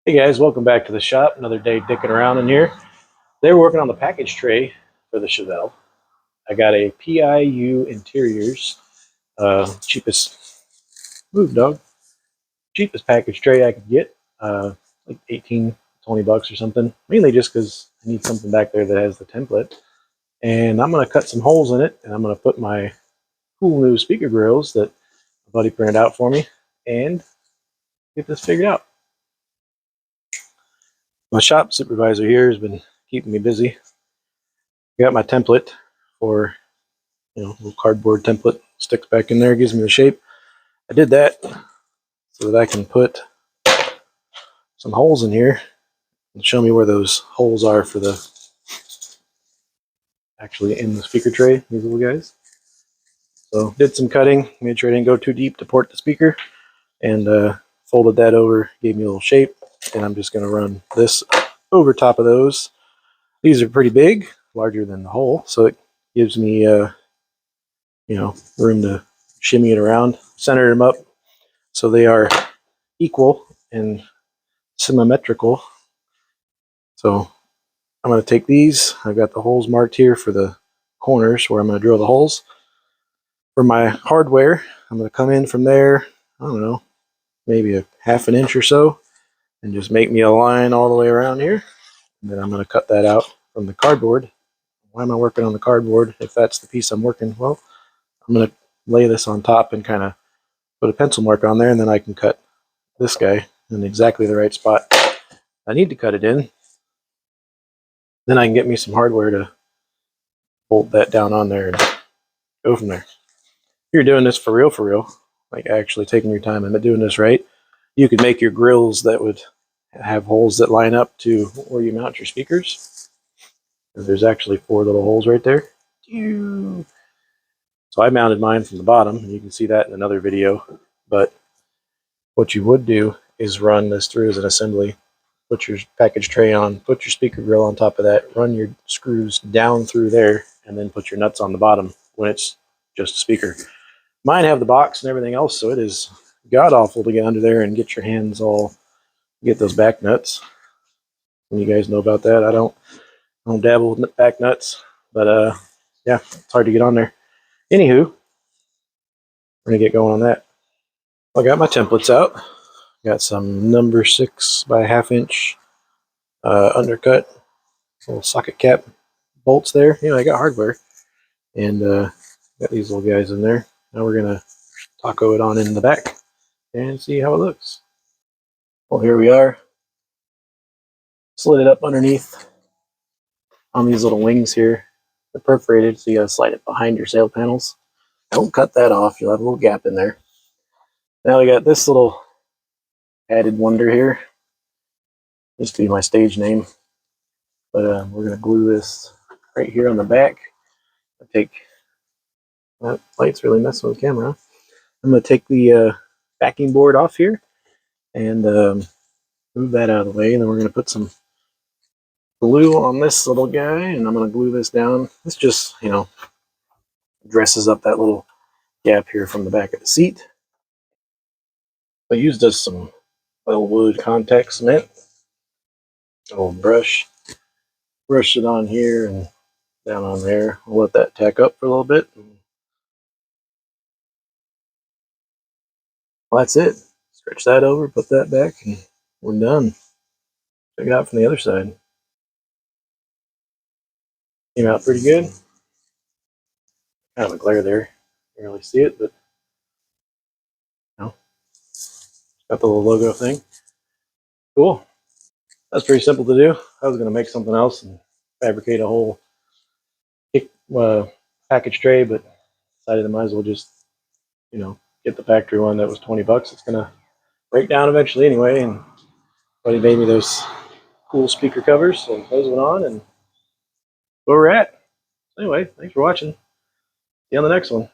Hey guys, welcome back to the shop. Another day dicking around in here. They were working on the package tray for the Chevelle. I got a PIU Interiors, cheapest move dog, cheapest package tray I could get, like 18, 20 bucks or something. Mainly just because I need something back there that has the template. And I'm gonna cut some holes in it, and I'm gonna put my cool new speaker grills that a buddy printed out for me, and get this figured out. My shop supervisor here has been keeping me busy. I got my template for, little cardboard template, sticks back in there, gives me the shape. I did that so that I can put some holes in here and show me where those holes are for the actually in the speaker tray, these little guys. So did some cutting, made sure I didn't go too deep to port the speaker, and folded that over, gave me a little shape, and I'm just going to run this over top of those. These are pretty big, larger than the hole, so it gives me room to shimmy it around, center them up so they are equal and symmetrical. So I'm going to take these. I've got the holes marked here for the corners where I'm going to drill the holes. For my hardware, I'm going to come in from there, I don't know, maybe a half an inch or so, and just make me a line all the way around here. And then I'm going to cut that out from the cardboard. Why am I working on the cardboard if that's the piece I'm working? Well, I'm going to lay this on top and kind of put a pencil mark on there, and then I can cut this guy in exactly the right spot I need to cut it in. Then I can get me some hardware to bolt that down on there and go from there. If you're doing this for real, like actually taking your time and doing this right, you could make your grills that would have holes that line up to where you mount your speakers. There's actually 4 little holes right there. So I mounted mine from the bottom, and you can see that in another video. But what you would do is run this through as an assembly. Put your package tray on, put your speaker grill on top of that, run your screws down through there, and then put your nuts on the bottom when it's just a speaker. Mine have the box and everything else, so it is god awful to get under there and get your hands all, get those back nuts. And you guys know about that. I don't dabble with back nuts, but yeah, it's hard to get on there. Anywho, we're gonna get going on that. I got my templates out. Got some number 6 by 1/2 inch undercut, little socket cap bolts there. I got hardware, and got these little guys in there. Now we're gonna taco it on in the back and see how it looks. Well, here we are. Slid it up underneath on these little wings here. They're perforated, so you gotta slide it behind your sail panels. Don't cut that off, you'll have a little gap in there. Now we got this little added wonder here. Used to be my stage name, but we're gonna glue this right here on the back. That light's really messing with the camera. I'm gonna take the backing board off here and move that out of the way, and then we're gonna put some glue on this little guy, and I'm gonna glue this down. This just, dresses up that little gap here from the back of the seat. I used some oil wood contact cement. I'll brush it on here and down on there. I'll let that tack up for a little bit. Well, that's it. Stretch that over, put that back, and we're done. Check it out from the other side. Came out pretty good. Kind of a glare there. You can't really see it, but got the little logo thing. Cool. That's pretty simple to do. I was going to make something else and fabricate a whole package tray, but decided I might as well just, get the factory one that was 20 bucks. It's going to break down eventually anyway. And buddy made me those cool speaker covers, so those went on, and where we're at. Anyway, thanks for watching. See you on the next one.